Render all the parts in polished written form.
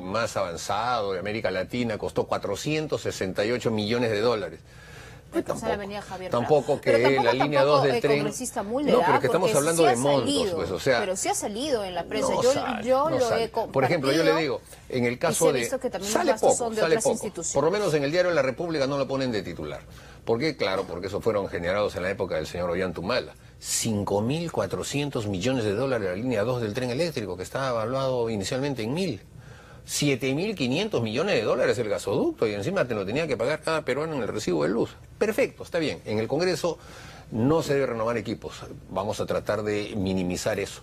más avanzado de América Latina costó 468 millones de dólares. Pues tampoco que pero la línea 2 del tren... Mulera, no, pero que estamos hablando de montos, pues, o sea... Pero sí ha salido en la prensa, No yo no lo sale. he compartido. Por ejemplo, yo le digo, en el caso de... Sale poco. Por lo menos en el Diario de la República no lo ponen de titular. ¿Por qué? Claro, porque esos fueron generados en la época del señor Ollantumala. 5.400 millones de dólares la línea 2 del tren eléctrico, que estaba evaluado inicialmente en 1.000. 7.500 millones de dólares el gasoducto y encima te lo tenía que pagar cada peruano en el recibo de luz. Perfecto, está bien. En el Congreso no se debe renovar equipos. Vamos a tratar de minimizar eso.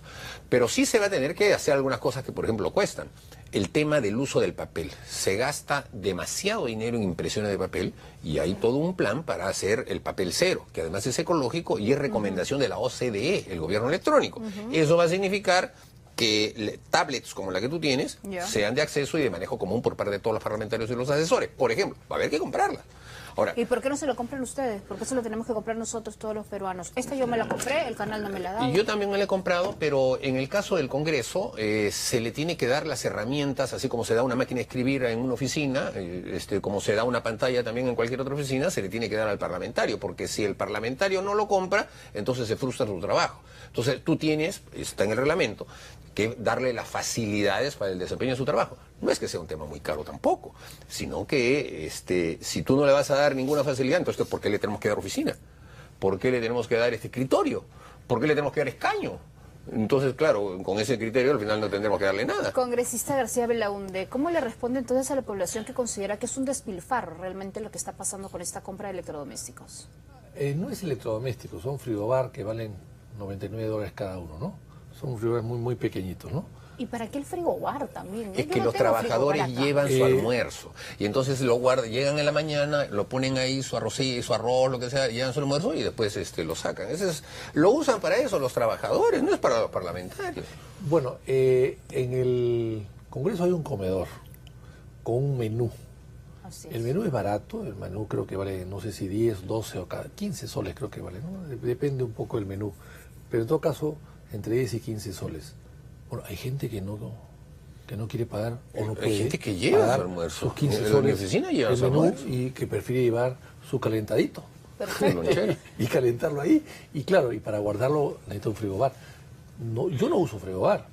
Pero sí se va a tener que hacer algunas cosas que, por ejemplo, cuestan. El tema del uso del papel. Se gasta demasiado dinero en impresiones de papel y hay todo un plan para hacer el papel cero, que además es ecológico y es recomendación de la OCDE, el gobierno electrónico. Eso va a significar que tablets como la que tú tienes sean de acceso y de manejo común por parte de todos los parlamentarios y los asesores. Por ejemplo, va a haber que comprarla. Ahora, ¿y por qué no se lo compran ustedes? ¿Por qué se lo tenemos que comprar nosotros todos los peruanos? Esta yo me la compré, el canal no me la ha dado. Y yo también me la he comprado, pero en el caso del Congreso se le tiene que dar las herramientas, así como se da una máquina de escribir en una oficina, como se da una pantalla también en cualquier otra oficina, se le tiene que dar al parlamentario, porque si el parlamentario no lo compra, entonces se frustra su trabajo. Entonces tú tienes, está en el reglamento, que darle las facilidades para el desempeño de su trabajo. No es que sea un tema muy caro tampoco, sino que si tú no le vas a dar ninguna facilidad, entonces ¿por qué le tenemos que dar oficina? ¿Por qué le tenemos que dar escritorio? ¿Por qué le tenemos que dar escaño? Entonces, claro, con ese criterio al final no tendremos que darle nada. Congresista García Belaunde, ¿cómo le responde entonces a la población que considera que es un despilfarro realmente lo que está pasando con esta compra de electrodomésticos? No es electrodoméstico, son frigobar que valen $99 cada uno, ¿no? Son frigobares muy pequeñitos, ¿no? ¿Y para qué el frigobar también? Es que los trabajadores llevan su almuerzo y entonces lo guardan, llegan en la mañana, lo ponen ahí su arroz, lo que sea, llevan su almuerzo y después lo sacan. Lo usan para eso los trabajadores, no es para los parlamentarios. Bueno, en el Congreso hay un comedor con un menú. El menú es barato, el menú creo que vale, no sé si 10, 12 o 15 soles creo que vale, ¿no? Depende un poco del menú, pero en todo caso entre 10 y 15 soles. Bueno, hay gente que no quiere pagar o no puede. Hay gente que lleva su almuerzo. Sus 15 soles en mi oficina lleva su menú almuerzo. y que prefiere llevar su calentadito. Perfecto. Y calentarlo ahí. Y claro, y para guardarlo necesita un frigobar. No, yo no uso frigobar.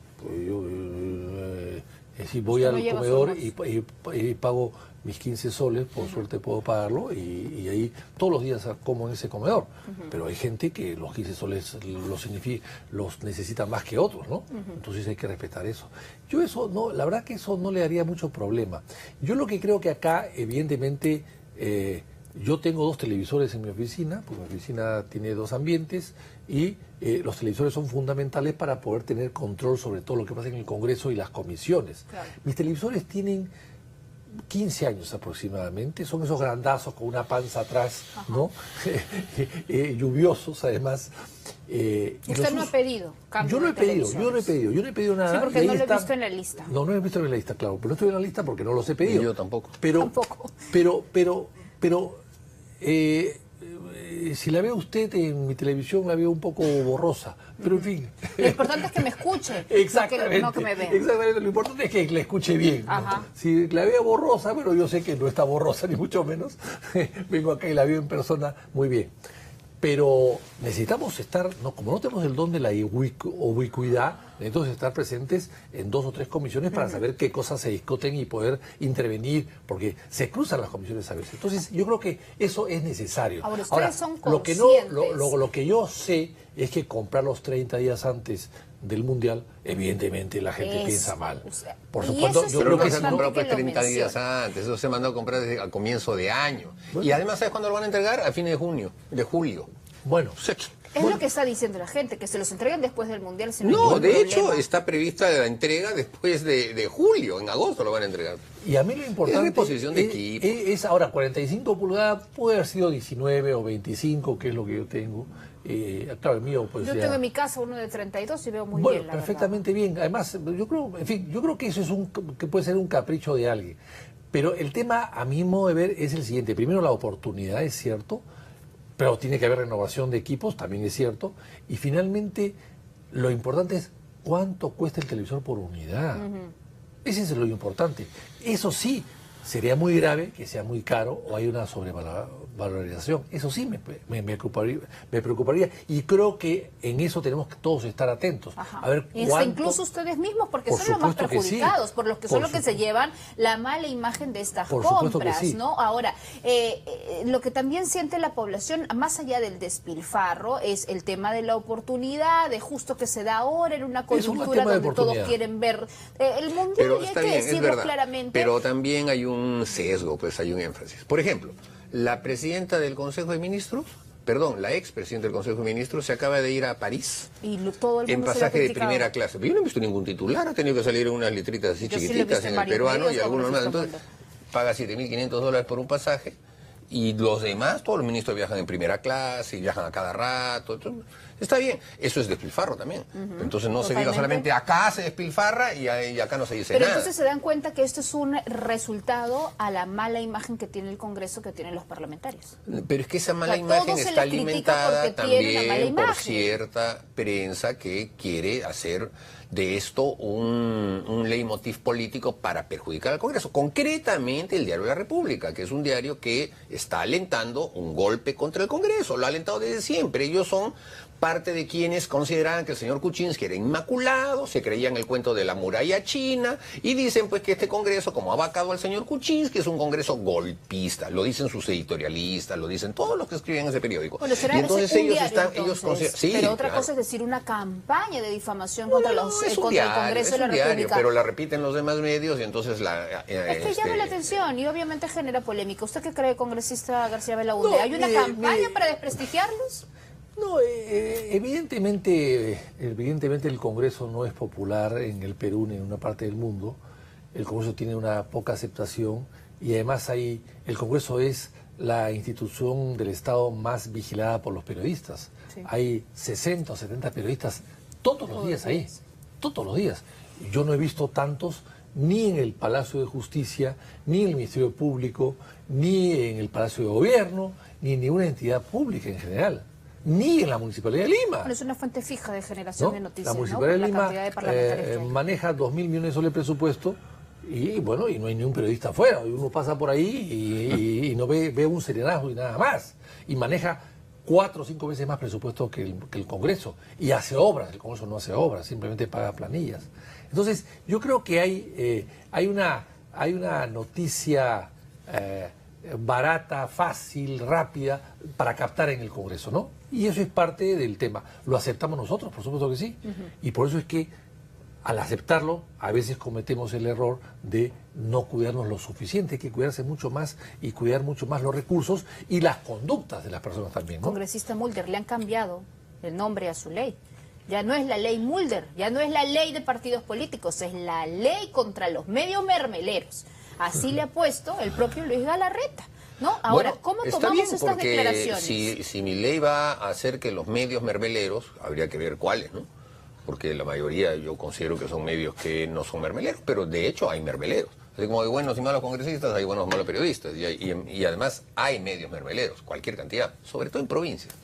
Si voy al comedor y pago mis 15 soles, por suerte puedo pagarlo, y ahí todos los días como en ese comedor. Pero hay gente que los 15 soles los necesita más que otros, ¿no? Entonces hay que respetar eso. Yo eso no, la verdad que eso no le daría mucho problema. Yo lo que creo que acá, evidentemente, yo tengo 2 televisores en mi oficina, porque mi oficina tiene 2 ambientes, y los televisores son fundamentales para poder tener control sobre todo lo que pasa en el Congreso y las comisiones. Claro. Mis televisores tienen 15 años aproximadamente, son esos grandazos con una panza atrás, ¿no? Lluviosos además. ¿Usted no ha pedido cambio? Yo no he pedido nada. Sí, porque no lo he visto en la lista. No lo he visto en la lista, claro, pero no estoy en la lista porque no los he pedido. Y yo tampoco. Pero si la ve usted en mi televisión, la veo un poco borrosa, pero en fin. Lo importante es que me escuche, exactamente, no que me vea. Exactamente, lo importante es que la escuche bien. ¿No? Si la veo borrosa, pero yo sé que no está borrosa, ni mucho menos, vengo acá y la veo en persona muy bien. Pero necesitamos estar, como no tenemos el don de la ubicuidad, necesitamos estar presentes en 2 o 3 comisiones para saber qué cosas se discuten y poder intervenir, porque se cruzan las comisiones a veces. Entonces, yo creo que eso es necesario. Ahora, son conscientes. Lo que yo sé es que comprar los 30 días antes del Mundial, evidentemente la gente piensa mal. Por supuesto, yo creo que se compró 30 días antes, eso se mandó a comprar desde al comienzo de año. Bueno. Y además, ¿sabes cuándo lo van a entregar? A fines de julio. Bueno, es lo que está diciendo la gente, que se los entreguen después del Mundial. No, de hecho, está prevista la entrega después de julio, en agosto lo van a entregar. Y a mí lo importante es reposición de equipo. Es ahora 45 pulgadas, puede haber sido 19 o 25, que es lo que yo tengo. Claro, el mío, pues, yo tengo en mi casa uno de 32 y veo muy bien, la perfectamente verdad. bien. Además, yo creo que eso es que puede ser un capricho de alguien. Pero el tema, a mi modo de ver, es el siguiente. Primero, la oportunidad, es cierto, pero tiene que haber renovación de equipos, también es cierto. Y finalmente, lo importante es cuánto cuesta el televisor por unidad. Ese es lo importante. Eso sí, sería muy grave que sea muy caro o hay una sobrevalorización. Eso sí me preocuparía y creo que en eso tenemos que todos estar atentos. Ajá. A ver incluso ustedes mismos, porque son los más perjudicados, por los que son los que se llevan la mala imagen de estas compras, ¿no? Ahora, lo que también siente la población, más allá del despilfarro, es el tema de la oportunidad, de justo que se da ahora en una coyuntura donde todos quieren ver el mundial, pero y hay está que bien, decirlo es verdad, claramente. Pero también hay un sesgo, pues hay un énfasis. Por ejemplo, la presidenta del Consejo de Ministros, la expresidenta del Consejo de Ministros se acaba de ir a París todo el en pasaje de primera clase. Pero yo no he visto ningún titular, ha tenido que salir unas letritas así chiquititas en el peruano y algunos más. Entonces paga $7.500 por un pasaje y los demás, todos los ministros viajan en primera clase y viajan a cada rato. Entonces, está bien, eso es despilfarro también. Entonces no se diga solamente acá se despilfarra y acá no se dice nada. Pero entonces se dan cuenta que esto es un resultado a la mala imagen que tiene el Congreso, que tienen los parlamentarios. Pero es que esa mala imagen está alimentada también por cierta prensa que quiere hacer de esto un leitmotiv político para perjudicar al Congreso. Concretamente el Diario de la República, que es un diario que está alentando un golpe contra el Congreso. Lo ha alentado desde siempre. Ellos son parte de quienes consideraban que el señor Kuczynski era inmaculado, se creían el cuento de la muralla china y dicen pues que este Congreso, como ha vacado al señor Kuczynski, es un Congreso golpista. Lo dicen sus editorialistas, lo dicen todos los que escriben en ese periódico. Bueno, será y entonces un ellos diario, están, entonces, sí, pero otra claro. cosa es decir una campaña de difamación contra el Congreso de la República. Pero la repiten los demás medios y entonces es que llama la atención y obviamente genera polémica. ¿Usted qué cree, congresista García Belaúnde? ¿Hay una campaña para desprestigiarlos? No, evidentemente el Congreso no es popular en el Perú ni en una parte del mundo. El Congreso tiene una poca aceptación y además el Congreso es la institución del Estado más vigilada por los periodistas. Sí. Hay 60 o 70 periodistas todos los días ahí, todos los días. Yo no he visto tantos ni en el Palacio de Justicia, ni en el Ministerio Público, ni en el Palacio de Gobierno, ni en ninguna entidad pública en general. Ni en la Municipalidad de Lima. Bueno, es una fuente fija de generación de noticias, la Municipalidad de Lima de maneja 2.000 millones de soles de presupuesto y bueno, y no hay ni un periodista afuera. Uno pasa por ahí y no ve un serenazgo y nada más. Y maneja 4 o 5 veces más presupuesto que el Congreso. Y hace obras, el Congreso no hace obras, simplemente paga planillas. Entonces, yo creo que hay una noticia barata, fácil, rápida para captar en el Congreso, ¿no? Y eso es parte del tema. ¿Lo aceptamos nosotros? Por supuesto que sí. Y por eso es que al aceptarlo, a veces cometemos el error de no cuidarnos lo suficiente. Hay que cuidarse mucho más y cuidar mucho más los recursos y las conductas de las personas también, ¿no? Congresista Mulder, le han cambiado el nombre a su ley. Ya no es la ley Mulder, ya no es la ley de partidos políticos, es la ley contra los medios mermeleros. Así le ha puesto el propio Luis Galarreta, ¿no? Ahora, bueno, ¿cómo tomamos estas declaraciones? Si mi ley va a hacer que los medios mermeleros, habría que ver cuáles, ¿no? Porque la mayoría yo considero que son medios que no son mermeleros, pero de hecho hay mermeleros. Así como hay buenos y malos congresistas, hay buenos y malos periodistas. Y además hay medios mermeleros, cualquier cantidad, sobre todo en provincias.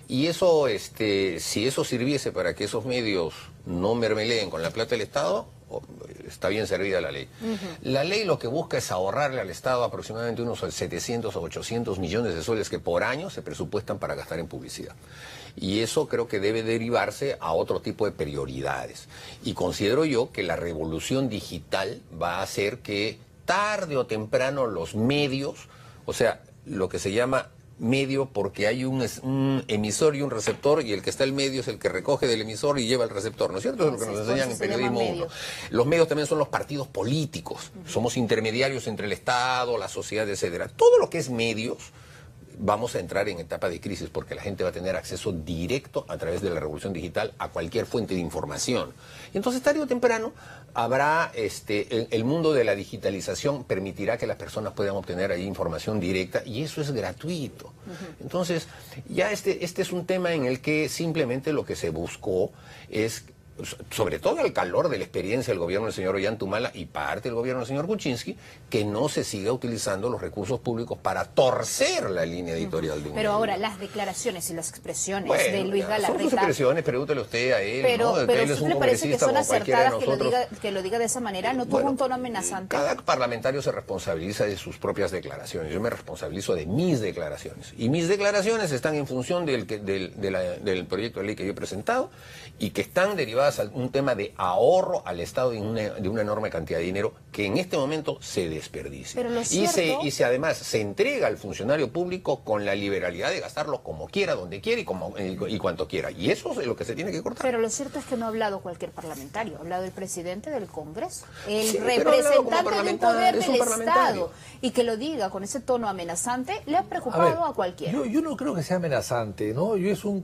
Y eso, si eso sirviese para que esos medios no mermeleen con la plata del Estado, está bien servida la ley. La ley lo que busca es ahorrarle al Estado aproximadamente unos 700 o 800 millones de soles que por año se presupuestan para gastar en publicidad. Y eso creo que debe derivarse a otro tipo de prioridades. Y considero yo que la revolución digital va a hacer que tarde o temprano los medios, o sea, lo que se llama medio porque hay un emisor y un receptor y el que está en medio es el que recoge del emisor y lleva el receptor, ¿no es cierto? Eso es lo que nos enseñan en periodismo 1. Los medios también son los partidos políticos, somos intermediarios entre el Estado, la sociedad, etcétera. Todo lo que es medios vamos a entrar en etapa de crisis porque la gente va a tener acceso directo a través de la revolución digital a cualquier fuente de información. Y entonces tarde o temprano habrá, el mundo de la digitalización permitirá que las personas puedan obtener ahí información directa y eso es gratuito. Entonces ya este es un tema en el que simplemente lo que se buscó es sobre todo al calor de la experiencia del gobierno del señor Ollantumala y parte del gobierno del señor Kuczynski, que no se siga utilizando los recursos públicos para torcer la línea editorial de un Pero medio. ahora, las declaraciones y las expresiones de Luis Galarreta... Son sus expresiones, pregúntele usted a él, pero, ¿no? Pero él es un le parece que son acertadas que lo diga de esa manera, ¿no tuvo un tono amenazante? Cada parlamentario se responsabiliza de sus propias declaraciones. Yo me responsabilizo de mis declaraciones. Y mis declaraciones están en función del proyecto de ley que yo he presentado y que están derivadas a un tema de ahorro al Estado de una enorme cantidad de dinero que en este momento se desperdicia. Pero lo cierto... y además se entrega al funcionario público con la liberalidad de gastarlo como quiera, donde quiera y cuanto quiera. Y eso es lo que se tiene que cortar. Pero lo cierto es que no ha hablado cualquier parlamentario, ha hablado el presidente del Congreso, el representante del poder del Estado. Y que lo diga con ese tono amenazante le ha preocupado a cualquiera. Yo no creo que sea amenazante, ¿no?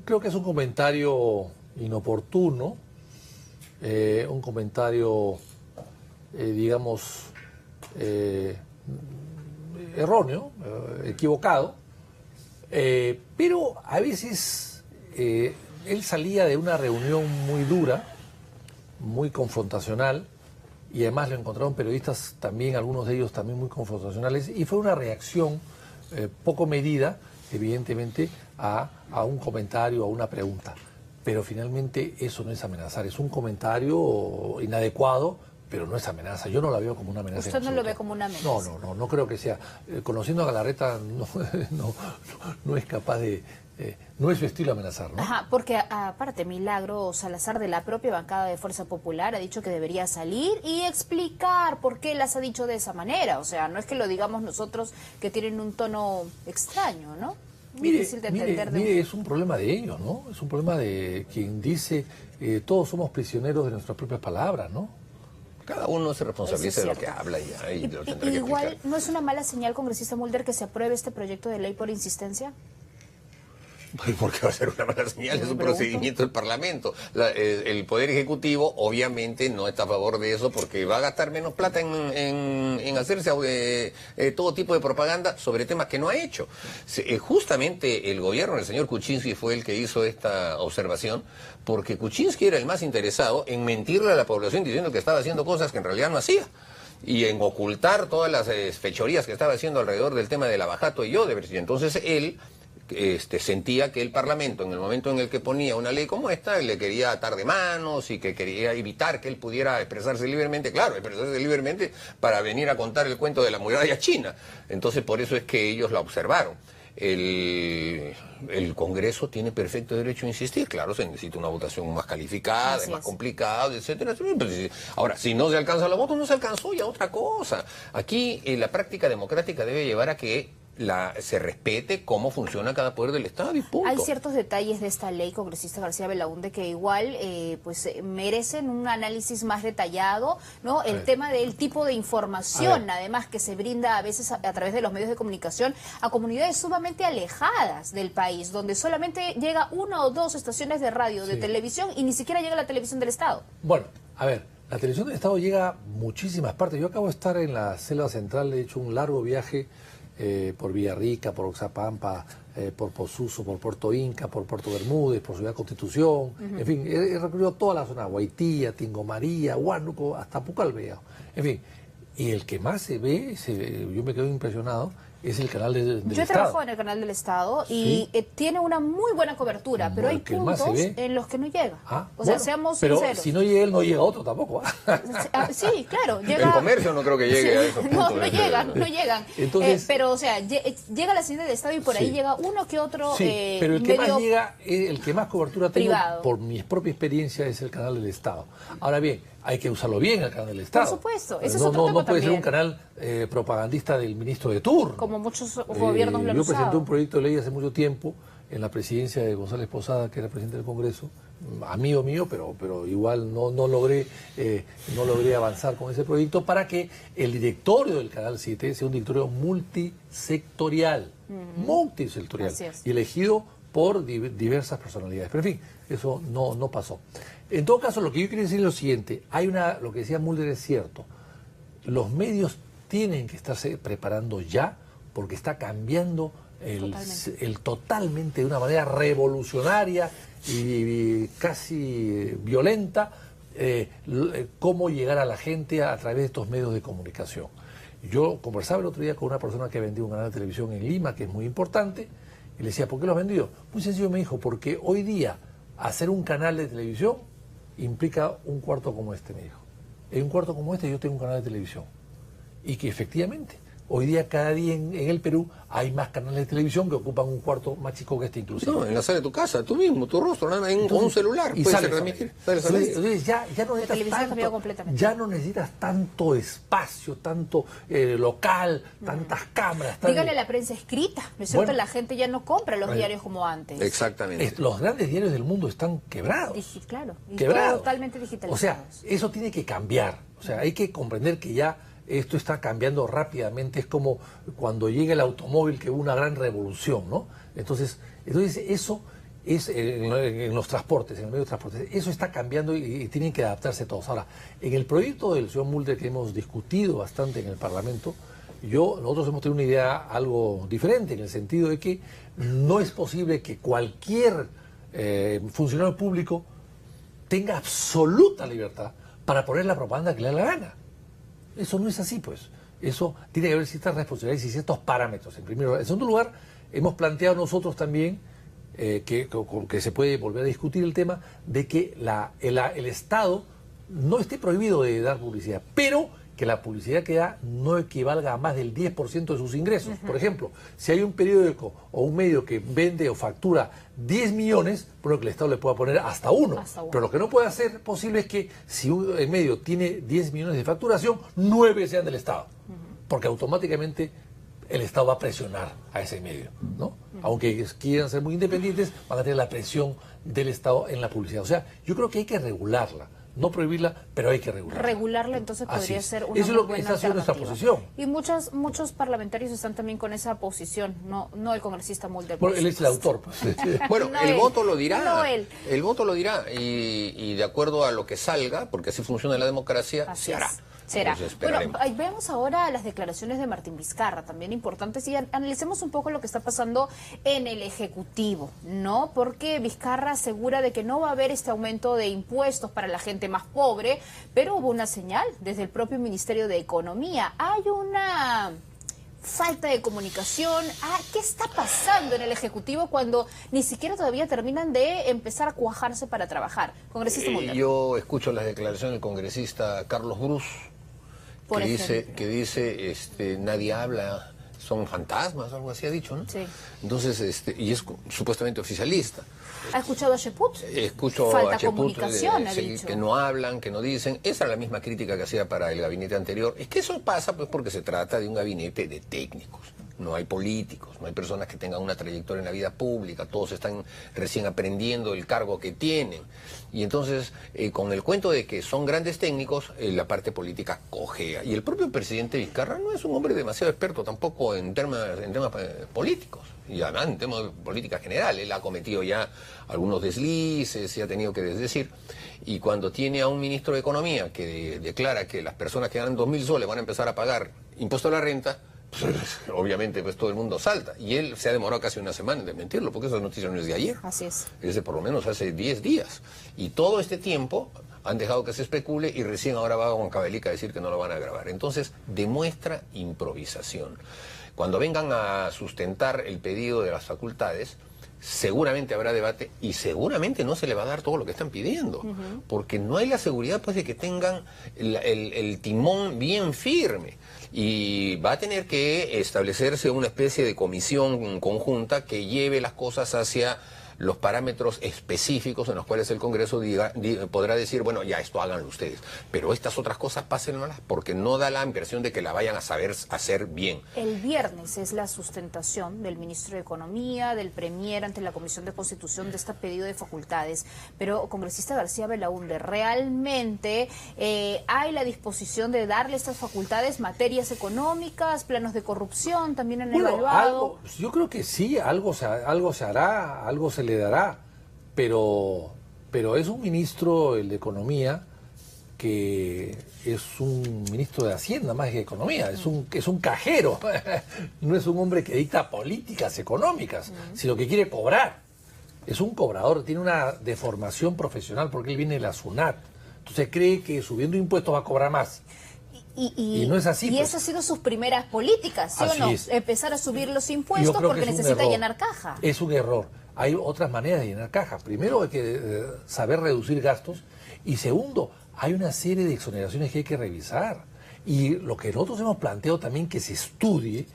Creo que es un comentario inoportuno, un comentario, digamos, erróneo, equivocado, pero a veces él salía de una reunión muy dura, muy confrontacional, y además lo encontraron periodistas también, algunos de ellos también muy confrontacionales, y fue una reacción poco medida, evidentemente, a un comentario, a una pregunta. Pero finalmente eso no es amenazar, es un comentario inadecuado, pero no es amenaza. Yo no la veo como una amenaza. ¿Usted no lo ve como una amenaza? No creo que sea. Conociendo a Galarreta, no es capaz de... no es su estilo amenazar, ¿no? Ajá, porque aparte Milagro Salazar, de la propia bancada de Fuerza Popular, ha dicho que debería salir y explicar por qué las ha dicho de esa manera. O sea, no es que lo digamos nosotros, que tienen un tono extraño, ¿no? Mire, es un problema de ellos, ¿no? Es un problema de quien dice todos somos prisioneros de nuestras propias palabras, ¿no? Cada uno se responsabiliza de lo que habla y lo tendrá que igual, explicar. ¿no es una mala señal, congresista Mulder, que se apruebe este proyecto de ley por insistencia? ¿Por qué va a ser una mala señal? Es un procedimiento del Parlamento. El Poder Ejecutivo obviamente no está a favor de eso porque va a gastar menos plata en hacerse todo tipo de propaganda sobre temas que no ha hecho. Justamente el gobierno del señor Kuczynski fue el que hizo esta observación porque Kuczynski era el más interesado en mentirle a la población diciendo que estaba haciendo cosas que en realidad no hacía y en ocultar todas las fechorías que estaba haciendo alrededor del tema del abajato y Odebrecht. Y entonces él... sentía que el Parlamento, en el momento en el que ponía una ley como esta, le quería atar de manos y que quería evitar que él pudiera expresarse libremente, expresarse libremente para venir a contar el cuento de la muralla china. Entonces, por eso es que ellos la observaron. El Congreso tiene perfecto derecho a insistir, claro, se necesita una votación más calificada, más complicada, etcétera. Ahora, si no se alcanza la voto, no se alcanzó, ya otra cosa. Aquí la práctica democrática debe llevar a que se respete cómo funciona cada poder del Estado y punto. Hay ciertos detalles de esta ley, congresista García Belaúnde, que igual merecen un análisis más detallado, ¿no? El tema del tipo de información, además, que se brinda a veces a través de los medios de comunicación a comunidades sumamente alejadas del país, donde solamente llega una o dos estaciones de radio, de televisión, y ni siquiera llega la televisión del Estado. Bueno, a ver, la televisión del Estado llega a muchísimas partes. Yo acabo de estar en la selva central, he hecho un largo viaje por Villarrica, por Oxapampa, por Posuso, por Puerto Inca, por Puerto Bermúdez, por Ciudad Constitución, en fin, he recorrido toda la zona, Guaitía, Tingo María, Huánuco, hasta Pucallveo, en fin, y el que más se ve, yo me quedo impresionado, es el canal del Estado. Yo he trabajado en el canal del Estado y tiene una muy buena cobertura, pero hay puntos en los que no llega. O sea, seamos sinceros. Pero si no llega él, no llega otro tampoco. Sí, claro. Llega... El comercio no creo que llegue a esos puntos. No llegan. Entonces, pero, o sea, llega la señal del Estado y por ahí llega uno que otro pero el que más llega, el que más cobertura tiene, por mi propia experiencia, es el canal del Estado. Ahora bien, hay que usarlo bien el canal del Estado. Por supuesto, ese es otro tema no puede también. ser un canal propagandista del ministro de turno. Como muchos gobiernos lo han Yo usado. presenté un proyecto de ley hace mucho tiempo en la presidencia de González Posada, que era presidente del Congreso, amigo mío, pero igual no logré avanzar con ese proyecto para que el directorio del Canal 7 sea un directorio multisectorial, y elegido por diversas personalidades. Pero en fin, eso no pasó. En todo caso, lo que yo quiero decir es lo siguiente, lo que decía Mulder es cierto, los medios tienen que estarse preparando ya porque está cambiando totalmente de una manera revolucionaria y casi violenta cómo llegar a la gente a través de estos medios de comunicación. Yo conversaba el otro día con una persona que ha vendido un canal de televisión en Lima, que es muy importante, y le decía, ¿por qué lo has vendido? Muy sencillo, me dijo, porque hoy día hacer un canal de televisión implica un cuarto como este, me dijo. En un cuarto como este yo tengo un canal de televisión. Y que efectivamente, hoy día cada día en el Perú hay más canales de televisión que ocupan un cuarto más chico que este inclusive. No, en la sala de tu casa, tú mismo, tu rostro, nada, con un celular. Y puedes transmitir. Entonces ya no necesitas tanto espacio, tanto local, tantas cámaras. Dígale a la prensa escrita, ¿no es cierto? Bueno, la gente ya no compra los diarios como antes. Exactamente. Los grandes diarios del mundo están quebrados. Claro, quebrados. Totalmente digitalizados. O sea, eso tiene que cambiar. O sea, hay que comprender que ya esto está cambiando rápidamente, es como cuando llega el automóvil, que hubo una gran revolución, ¿no? Entonces eso es en los transportes, en el medio de transportes, eso está cambiando y tienen que adaptarse todos. Ahora, en el proyecto del señor Mulder, que hemos discutido bastante en el Parlamento, nosotros hemos tenido una idea algo diferente, en el sentido de que no es posible que cualquier funcionario público tenga absoluta libertad para poner la propaganda que le da la gana. Eso no es así, pues. Eso tiene que haber ciertas responsabilidades y ciertos parámetros, en primer lugar. En segundo lugar, hemos planteado nosotros también que se puede volver a discutir el tema de que el Estado no esté prohibido de dar publicidad, pero que la publicidad que da no equivalga a más del 10% de sus ingresos. Por ejemplo, si hay un periódico o un medio que vende o factura 10 millones, bueno, que el Estado le pueda poner hasta uno. Pero lo que no puede hacer posible es que si el medio tiene 10 millones de facturación, 9 sean del Estado. Porque automáticamente el Estado va a presionar a ese medio, ¿no? Aunque quieran ser muy independientes, van a tener la presión del Estado en la publicidad. O sea, yo creo que hay que regularla. No prohibirla, pero hay que regularla. Regularla entonces podría ser una Eso es lo que está haciendo nuestra posición. Y muchos parlamentarios están también con esa posición, no el congresista Mulder. Bueno, él es el autor. Pues. Bueno, no el voto lo dirá. No él. El voto lo dirá y de acuerdo a lo que salga, porque así funciona la democracia, se hará. Será. Bueno, veamos ahora las declaraciones de Martín Vizcarra, también importantes, y analicemos un poco lo que está pasando en el Ejecutivo, ¿no? Porque Vizcarra asegura de que no va a haber este aumento de impuestos para la gente más pobre, pero hubo una señal desde el propio Ministerio de Economía. Hay una falta de comunicación. ¿Qué está pasando en el Ejecutivo cuando ni siquiera todavía terminan de empezar a cuajarse para trabajar? Congresista Mulder. Yo escucho las declaraciones del congresista Carlos Brus, que dice nadie habla, son fantasmas, algo así ha dicho, ¿no? Sí. Entonces, y es supuestamente oficialista. ¿Ha escuchado a Cheput? Escucho falta a Cheput comunicación, ha dicho. Que no hablan, que no dicen. Esa era la misma crítica que hacía para el gabinete anterior. Es que eso pasa pues porque se trata de un gabinete de técnicos. No hay políticos, no hay personas que tengan una trayectoria en la vida pública, todos están recién aprendiendo el cargo que tienen. Y entonces, con el cuento de que son grandes técnicos, la parte política cojea. Y el propio presidente Vizcarra no es un hombre demasiado experto tampoco en temas políticos. Y además en temas de política general. Él ha cometido ya algunos deslices y ha tenido que desdecir. Y cuando tiene a un ministro de Economía que declara que las personas que ganan 2.000 soles van a empezar a pagar impuesto a la renta, obviamente pues todo el mundo salta. Y él se ha demorado casi una semana en desmentirlo, porque esa noticia no es de ayer. Así es. Es de por lo menos hace 10 días. Y todo este tiempo han dejado que se especule y recién ahora va Juan Cabelica a decir que no lo van a grabar. Entonces demuestra improvisación. Cuando vengan a sustentar el pedido de las facultades, seguramente habrá debate y seguramente no se le va a dar todo lo que están pidiendo, porque no hay la seguridad pues de que tengan el timón bien firme. Y va a tener que establecerse una especie de comisión conjunta que lleve las cosas hacia los parámetros específicos en los cuales el Congreso podrá decir, bueno, ya esto háganlo ustedes, pero estas otras cosas pásenlas porque no da la impresión de que la vayan a saber hacer bien. El viernes es la sustentación del ministro de Economía, del Premier ante la Comisión de Constitución de este pedido de facultades, pero congresista García Belaúnde, ¿realmente hay la disposición de darle estas facultades, materias económicas, planos de corrupción, también han evaluado? Yo creo que sí, algo se hará, algo se le dará, pero es un ministro, el de Economía, que es un ministro de Hacienda más que de Economía, es un cajero, no es un hombre que dicta políticas económicas, sino que quiere cobrar. Es un cobrador, tiene una deformación profesional porque él viene de la SUNAT. Entonces cree que subiendo impuestos va a cobrar más. Y no es así. Y pues. esas han sido sus primeras políticas, ¿sí así o no? Es. Empezar a subir los impuestos porque necesita llenar caja. Es un error. Hay otras maneras de llenar caja. Primero hay que saber reducir gastos. Y segundo, hay una serie de exoneraciones que hay que revisar. Y lo que nosotros hemos planteado también que se estudie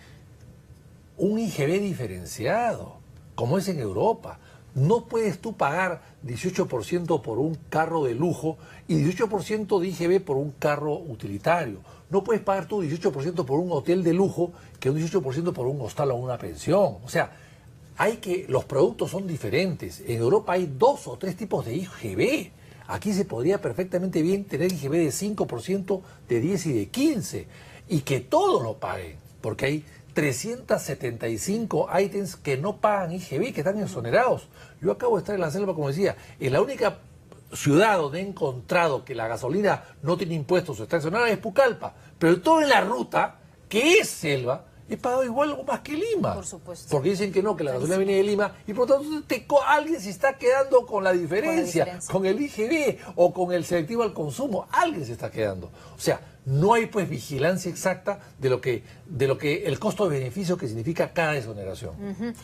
un IGB diferenciado, como es en Europa. No puedes tú pagar 18% por un carro de lujo y 18% de IGB por un carro utilitario. No puedes pagar tú 18% por un hotel de lujo que un 18% por un hostal o una pensión. O sea, los productos son diferentes. En Europa hay 2 o 3 tipos de IGB. Aquí se podría perfectamente bien tener IGB de 5%, de 10 y de 15. Y que todos lo paguen, porque hay 375 ítems que no pagan IGB, que están exonerados. Yo acabo de estar en la selva, como decía, en la única ciudad donde he encontrado que la gasolina no tiene impuestos o está exonerada es Pucallpa, pero todo en la ruta, que es selva, he pagado igual o más que Lima. Por supuesto. Porque dicen que no, que la gasolina viene de Lima, y por lo tanto alguien se está quedando con la diferencia, con el IGB o con el selectivo al consumo, alguien se está quedando. O sea, no hay pues vigilancia exacta de lo que el costo de beneficio que significa cada exoneración.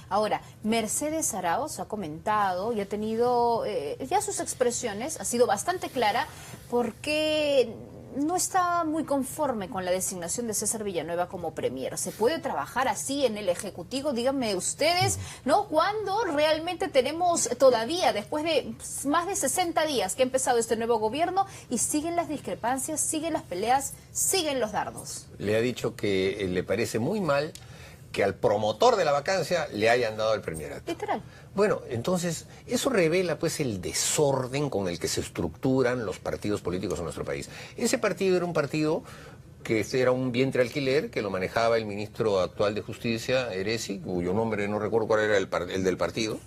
Ahora, Mercedes Arauz ha comentado y ha tenido ya sus expresiones, ha sido bastante clara, porque no está muy conforme con la designación de César Villanueva como premier. ¿Se puede trabajar así en el Ejecutivo? Díganme ustedes, ¿no? Cuando realmente tenemos todavía, después de más de 60 días que ha empezado este nuevo gobierno, y siguen las discrepancias, siguen las peleas, siguen los dardos. Le ha dicho que le parece muy mal que al promotor de la vacancia le hayan dado el premierato. Literal. Bueno, entonces, eso revela pues el desorden con el que se estructuran los partidos políticos en nuestro país. Ese partido era un partido que era un vientre alquiler, que lo manejaba el ministro actual de Justicia, Eresi, cuyo nombre no recuerdo cuál era el del partido.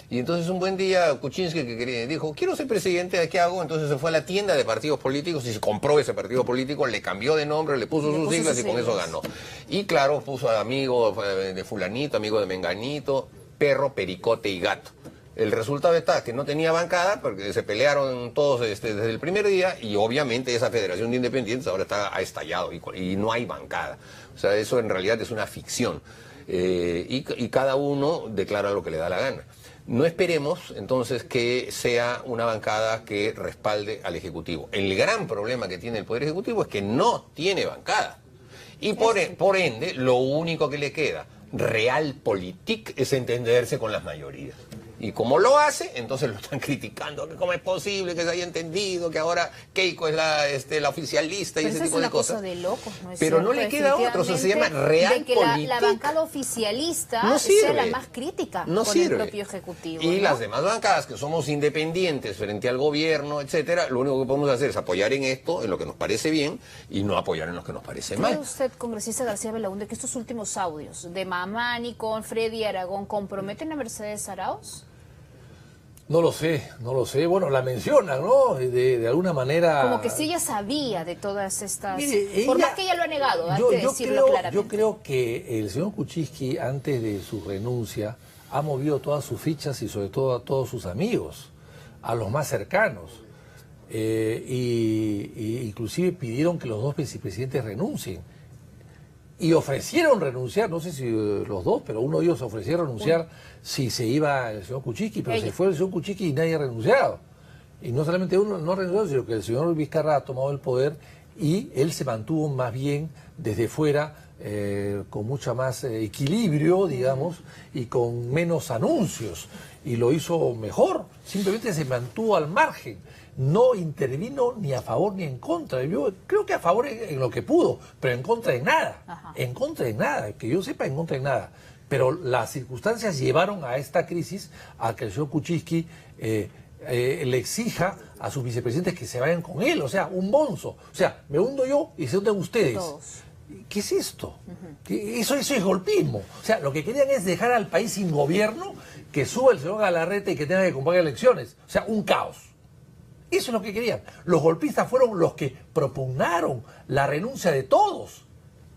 Y entonces un buen día Kuczynski dijo, quiero ser presidente, ¿qué hago? Entonces se fue a la tienda de partidos políticos y se compró ese partido político, le cambió de nombre, le puso sus siglas y con eso ganó. Y claro, puso amigo de fulanito, amigo de menganito, perro, pericote y gato. El resultado está que no tenía bancada porque se pelearon todos desde el primer día y obviamente esa Federación de Independientes ahora ha estallado y no hay bancada. O sea, eso en realidad es una ficción. Y cada uno declara lo que le da la gana. No esperemos, entonces, que sea una bancada que respalde al Ejecutivo. El gran problema que tiene el Poder Ejecutivo es que no tiene bancada. Y por ende, lo único que le queda, realpolitik, es entenderse con las mayorías. Y como lo hace, entonces lo están criticando. ¿Cómo es posible que se haya entendido que ahora Keiko es la oficialista y ese tipo de cosas? De locos, ¿no es pero cierto? No le queda otro, eso se llama realpolitik. De que la bancada oficialista sea la más crítica con el propio Ejecutivo. Y ¿no? las demás bancadas, que somos independientes frente al gobierno, etcétera, lo único que podemos hacer es apoyar en esto, en lo que nos parece bien, y no apoyar en lo que nos parece mal. ¿Cree usted, congresista García Belaúnde, que estos últimos audios de Mamani con Freddy Aragón comprometen a Mercedes Arauz? No lo sé. Bueno, la mencionan, ¿no? De alguna manera... Como que sí ella sabía de todas estas... Mire, por más que ella lo ha negado, hay que decirlo claramente. Yo creo que el señor Kuczynski, antes de su renuncia, ha movido todas sus fichas y sobre todo a todos sus amigos, a los más cercanos. Y inclusive pidieron que los dos vicepresidentes renuncien. Y ofrecieron renunciar, no sé si los dos, pero uno de ellos ofreció renunciar si se iba el señor Kuczynski, pero se fue el señor Kuczynski y nadie ha renunciado. Y no solamente uno no ha renunciado, sino que el señor Vizcarra ha tomado el poder y él se mantuvo más bien desde fuera, con mucha más equilibrio, digamos, y con menos anuncios. Y lo hizo mejor, simplemente se mantuvo al margen. No intervino ni a favor ni en contra. Yo creo que a favor en lo que pudo, pero en contra de nada. Ajá. En contra de nada, que yo sepa, en contra de nada. Pero las circunstancias llevaron a esta crisis a que el señor Kuczynski le exija a sus vicepresidentes que se vayan con él. O sea, un bonzo. O sea, me hundo yo y se hunden ustedes. Todos. ¿Qué es esto? Eso es golpismo. O sea, lo que querían es dejar al país sin gobierno, que suba el señor Galarreta y que tenga que convocar elecciones. O sea, un caos. Eso es lo que querían. Los golpistas fueron los que propugnaron la renuncia de todos.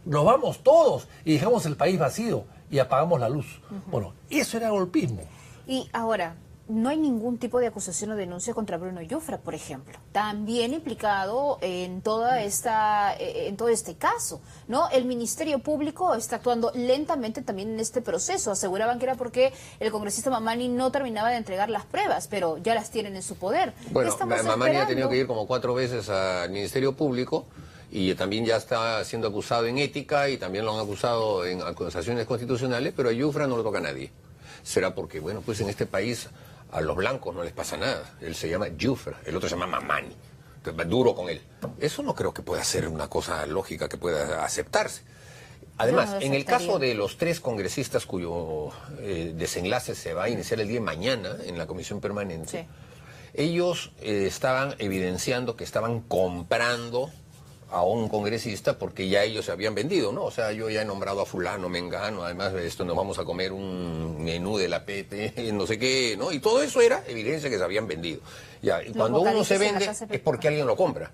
Nos vamos todos y dejamos el país vacío y apagamos la luz. Bueno, eso era golpismo. Y ahora, no hay ningún tipo de acusación o denuncia contra Bruno Yufra, por ejemplo, también implicado en todo este caso, ¿no? El Ministerio Público está actuando lentamente también en este proceso. Aseguraban que era porque el congresista Mamani no terminaba de entregar las pruebas, pero ya las tienen en su poder. Bueno, Mamani ha tenido que ir como 4 veces al Ministerio Público y también ya está siendo acusado en ética y también lo han acusado en acusaciones constitucionales, pero a Yufra no lo toca a nadie. Será porque, bueno, pues en este país a los blancos no les pasa nada. Él se llama Yufra, el otro se llama Mamani. Entonces, duro con él. Eso no creo que pueda ser una cosa lógica que pueda aceptarse. Además, en el caso de los 3 congresistas cuyo desenlace se va a iniciar el día de mañana en la comisión permanente, ellos estaban evidenciando que estaban comprando a un congresista porque ya ellos se habían vendido, ¿no? O sea, yo ya he nombrado a fulano, mengano, además de esto nos vamos a comer un menú de la PT, no sé qué, ¿no? Y todo eso era evidencia que se habían vendido. Ya, y cuando uno se vende es porque alguien lo compra.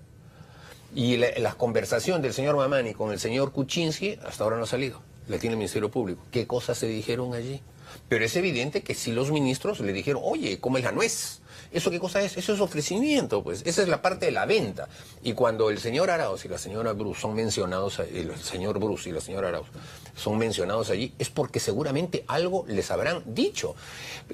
Y la conversación del señor Mamani con el señor Kuczynski hasta ahora no ha salido. La tiene el Ministerio Público. ¿Qué cosas se dijeron allí? Pero es evidente que si los ministros le dijeron, oye, ¿cómo es la nuez? ¿Eso qué cosa es? Eso es ofrecimiento, pues. Esa es la parte de la venta. Y cuando el señor Arauz y la señora Bruce son mencionados, el señor Bruce y la señora Arauz son mencionados allí, es porque seguramente algo les habrán dicho.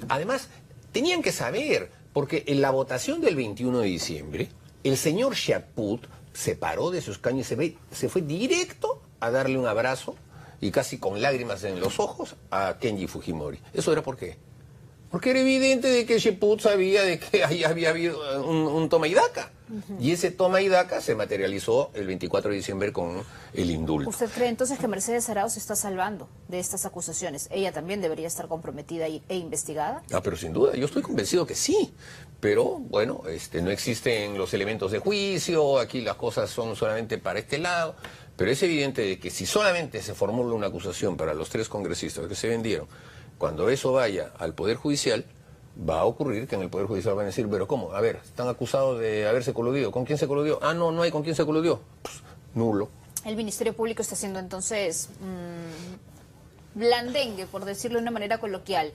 Además, tenían que saber, porque en la votación del 21 de diciembre, el señor Chaput se paró de su escaño y se fue directo a darle un abrazo y casi con lágrimas en los ojos a Kenji Fujimori. ¿Eso era por qué? Porque era evidente de que Chaput sabía de que ahí había habido un toma y daca. Y ese toma y daca se materializó el 24 de diciembre con el indulto. ¿Usted cree entonces que Mercedes Arauz se está salvando de estas acusaciones? ¿Ella también debería estar comprometida e investigada? Ah, pero sin duda, yo estoy convencido que sí. Pero, bueno, no existen los elementos de juicio, aquí las cosas son solamente para este lado. Pero es evidente de que si solamente se formula una acusación para los 3 congresistas que se vendieron, cuando eso vaya al Poder Judicial, va a ocurrir que en el Poder Judicial van a decir, pero ¿cómo? A ver, están acusados de haberse coludido. ¿Con quién se coludió? Ah, no hay con quién se coludió. Pues, nulo. El Ministerio Público está haciendo entonces blandengue, por decirlo de una manera coloquial,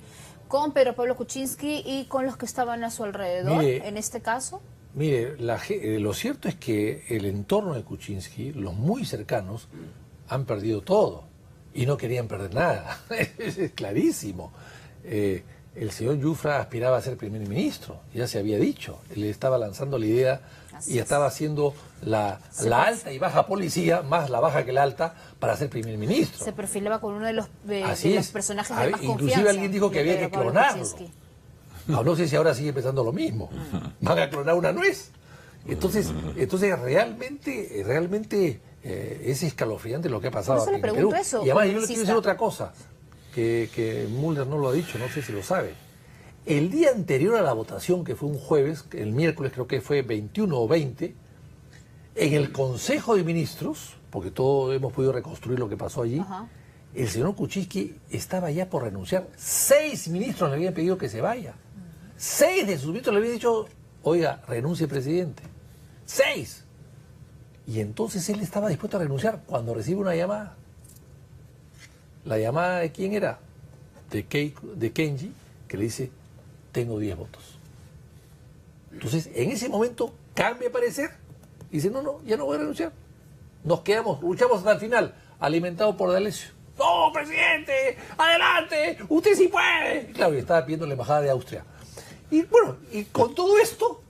con Pedro Pablo Kuczynski y con los que estaban a su alrededor, en este caso. Mire, lo cierto es que el entorno de Kuczynski, los muy cercanos, han perdido todo y no querían perder nada. Es clarísimo. El señor Yufra aspiraba a ser primer ministro, ya se había dicho. Él estaba lanzando la idea y estaba haciendo la alta y baja policía, más la baja que la alta, para ser primer ministro. Se perfilaba con uno de los personajes de más confianza. Inclusive alguien dijo que había que clonarlo. No sé si ahora sigue pensando lo mismo. Van a clonar una nuez. Entonces realmente es escalofriante lo que ha pasado aquí en Perú. Y además yo le quiero decir otra cosa, que Mulder no lo ha dicho, no sé si lo sabe. El día anterior a la votación, que fue un jueves, el miércoles creo que fue 21 o 20, en el Consejo de Ministros, porque todos hemos podido reconstruir lo que pasó allí, el señor Kuczynski estaba ya por renunciar. 6 ministros le habían pedido que se vaya. 6 de sus ministros le habían dicho, oiga, renuncie, presidente. 6. Y entonces él estaba dispuesto a renunciar cuando recibe una llamada. ¿La llamada de quién era? De Kenji, que le dice, tengo 10 votos. Entonces, en ese momento, cambia de parecer y dice, no, ya no voy a renunciar. Nos quedamos, luchamos hasta el final, alimentado por D'Alessio. ¡No, presidente! ¡Adelante! ¡Usted sí puede! Y claro, y estaba pidiendo la embajada de Austria. Y bueno, y con todo esto,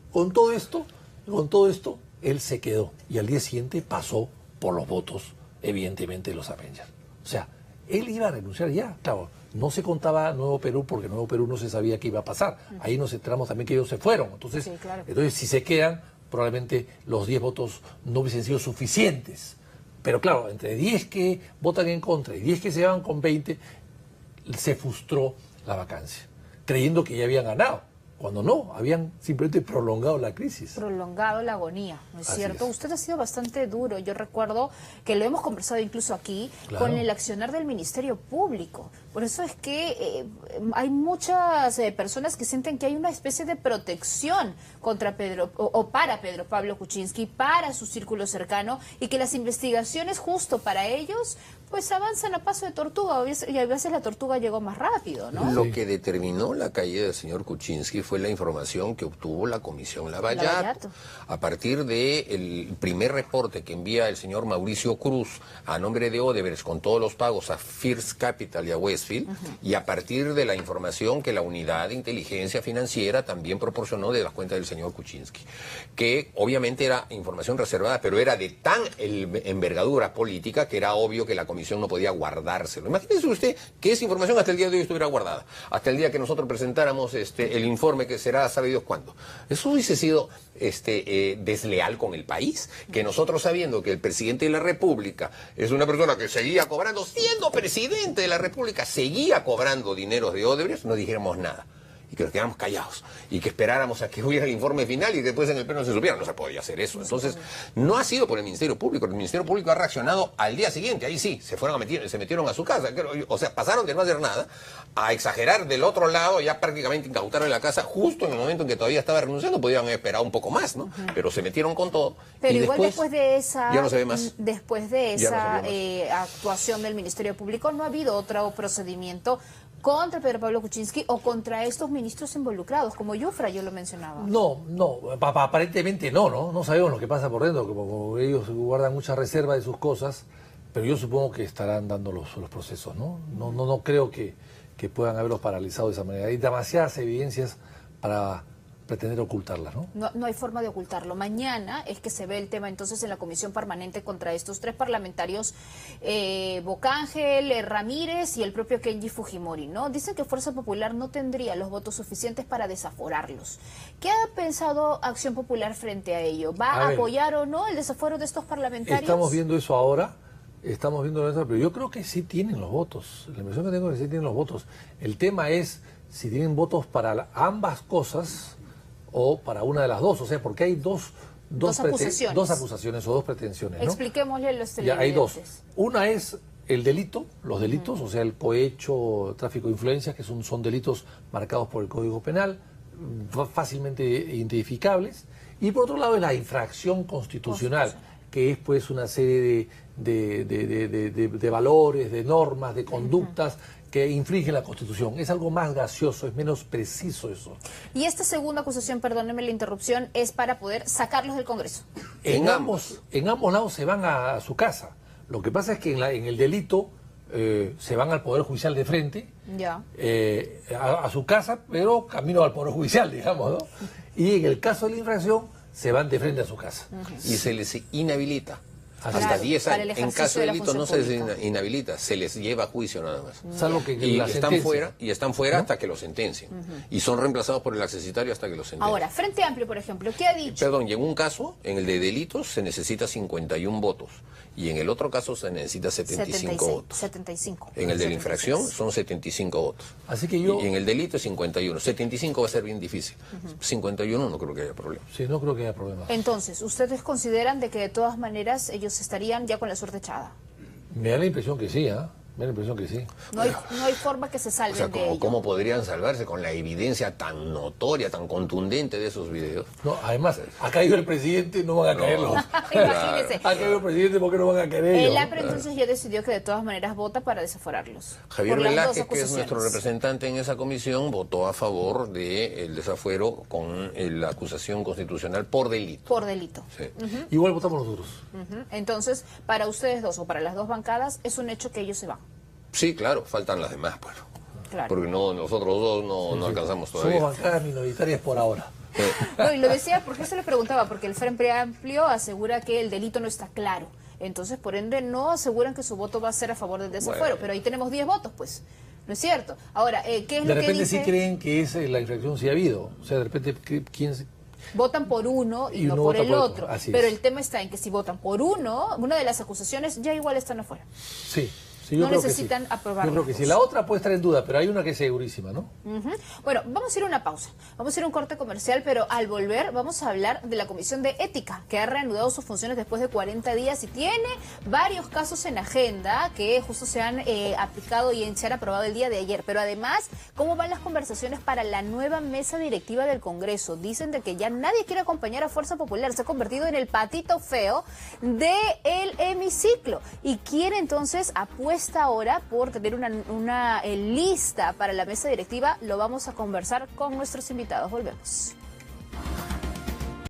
él se quedó. Y al día siguiente pasó por los votos, evidentemente, de los Avengers. O sea, él iba a renunciar ya. Claro, no se contaba Nuevo Perú porque Nuevo Perú no se sabía qué iba a pasar. Ahí nos enteramos también que ellos se fueron. Entonces, sí, claro. Entonces si se quedan, probablemente los 10 votos no hubiesen sido suficientes. Pero claro, entre 10 que votan en contra y 10 que se van con 20, se frustró la vacancia, creyendo que ya habían ganado. Cuando no, habían simplemente prolongado la crisis. Prolongado la agonía, ¿no es cierto? Usted ha sido bastante duro. Yo recuerdo que lo hemos conversado incluso aquí con el accionar del Ministerio Público. Por eso es que hay muchas personas que sienten que hay una especie de protección contra Pedro o para Pedro Pablo Kuczynski, para su círculo cercano, y que las investigaciones justo para ellos pues avanzan a paso de tortuga, y a veces la tortuga llegó más rápido, ¿no? Lo que determinó la caída del señor Kuczynski fue la información que obtuvo la Comisión Lavallato. A partir del primer reporte que envía el señor Mauricio Cruz a nombre de Odebrecht con todos los pagos a First Capital y a Westfield, y a partir de la información que la unidad de inteligencia financiera también proporcionó de las cuentas del señor Kuczynski, que obviamente era información reservada, pero era de tan envergadura política que era obvio que la Comisión no podía guardárselo. Imagínese usted que esa información hasta el día de hoy estuviera guardada, hasta el día que nosotros presentáramos el informe que será sabe Dios cuándo. Eso hubiese sido desleal con el país, que nosotros, sabiendo que el presidente de la República es una persona que seguía cobrando, siendo presidente de la República, seguía cobrando dineros de Odebrecht, no dijéramos nada, y que nos quedáramos callados, y que esperáramos a que hubiera el informe final y después en el pleno se supiera. No se podía hacer eso. Entonces, no ha sido por el Ministerio Público. El Ministerio Público ha reaccionado al día siguiente. Ahí sí, se metieron a su casa. O sea, pasaron de no hacer nada a exagerar del otro lado. Ya prácticamente incautaron la casa justo en el momento en que todavía estaba renunciando. Podían haber esperado un poco más, ¿no? Pero se metieron con todo. Pero igual después de esa... Ya no se ve más. Después de esa actuación del Ministerio Público, no ha habido otro procedimiento contra Pedro Pablo Kuczynski o contra estos ministros involucrados, como Yufra, yo lo mencionaba. No, aparentemente no sabemos lo que pasa por dentro, como ellos guardan mucha reserva de sus cosas, pero yo supongo que estarán dando los procesos, ¿no? No creo que puedan haberlos paralizado de esa manera. Hay demasiadas evidencias para pretender ocultarlas, ¿no? No hay forma de ocultarlo. Mañana es que se ve el tema entonces en la comisión permanente contra estos tres parlamentarios, Bocángel, Ramírez y el propio Kenji Fujimori, ¿no? Dicen que Fuerza Popular no tendría los votos suficientes para desaforarlos. ¿Qué ha pensado Acción Popular frente a ello? ¿Va a apoyar o no el desafuero de estos parlamentarios? Estamos viendo eso ahora. Pero yo creo que sí tienen los votos. La impresión que tengo es que sí tienen los votos. El tema es si tienen votos para ambas cosas o para una de las dos, o sea, porque hay dos acusaciones o dos pretensiones, ¿no? Expliquémosle a los televidentes. Hay dos. Una es el delito, los delitos, o sea, el cohecho, tráfico de influencias, que son delitos marcados por el Código Penal, fácilmente identificables. Y por otro lado es la infracción constitucional, que es pues una serie de valores, de normas, de conductas que infringen la Constitución. Es algo más gaseoso, es menos preciso eso. Y esta segunda acusación, perdóneme la interrupción, es para poder sacarlos del Congreso. En ambos lados se van a su casa. Lo que pasa es que en el delito se van al Poder Judicial de frente, a su casa, pero camino al Poder Judicial, digamos, ¿no? Y en el caso de la infracción, se van de frente a su casa. Y se les inhabilita. Hasta 10 años. En caso de delito no se les inhabilita, se les lleva a juicio nada más. Salvo que están fuera hasta que lo sentencien. Y son reemplazados por el accesitario hasta que lo sentencien. Ahora, Frente Amplio, por ejemplo, ¿qué ha dicho? Perdón, y en un caso, en el de delitos, se necesita 51 votos. Y en el otro caso se necesita 75 votos. 75. En el de la infracción son 75 votos. Así que y en el delito es 51. 75 va a ser bien difícil. 51 no creo que haya problema. Sí, no creo que haya problema. Entonces, ¿ustedes consideran de que de todas maneras ellos estarían ya con la suerte echada? Me da la impresión que sí, Me da la impresión que sí. No hay forma que se salven de ello. ¿Cómo podrían salvarse con la evidencia tan notoria, tan contundente de esos videos? No, además, ha caído el presidente, no van a caerlo. Imagínese. Ha caído el presidente, ¿por qué no van a caer ellos? El APRE entonces ya decidió que de todas maneras vota para desaforarlos. Javier Velázquez, que es nuestro representante en esa comisión, votó a favor del desafuero con la acusación constitucional por delito. Por delito. Sí. Igual votamos nosotros. Entonces, para ustedes dos o para las dos bancadas, es un hecho que ellos se van. Sí, claro, faltan las demás, bueno. Claro. Porque nosotros dos no alcanzamos todavía. Somos bancadas minoritarias por ahora. No, y lo decía porque se le preguntaba, porque el Frente Amplio asegura que el delito no está claro. Entonces, por ende, no aseguran que su voto va a ser a favor del desafuero. Pero ahí tenemos 10 votos, pues. ¿No es cierto? Ahora, ¿qué es lo que dice? De repente sí creen que la infracción sí ha habido. O sea, de repente, ¿quién votan por uno y no por el otro? Así pero es. el tema está en que si votan por una de las acusaciones ya igual están afuera. Sí. Sí, no necesitan aprobarla. Yo creo que sí. La otra puede estar en duda, pero hay una que es segurísima, ¿no? Bueno, vamos a ir a una pausa. Vamos a ir a un corte comercial, pero al volver vamos a hablar de la Comisión de Ética, que ha reanudado sus funciones después de 40 días y tiene varios casos en agenda que justo se han aplicado y se han aprobado el día de ayer. Pero además, ¿cómo van las conversaciones para la nueva mesa directiva del Congreso? Dicen de que ya nadie quiere acompañar a Fuerza Popular. Se ha convertido en el patito feo del hemiciclo. Y quiere entonces, apuesta ahora por tener una lista para la mesa directiva. Lo vamos a conversar con nuestros invitados. Volvemos.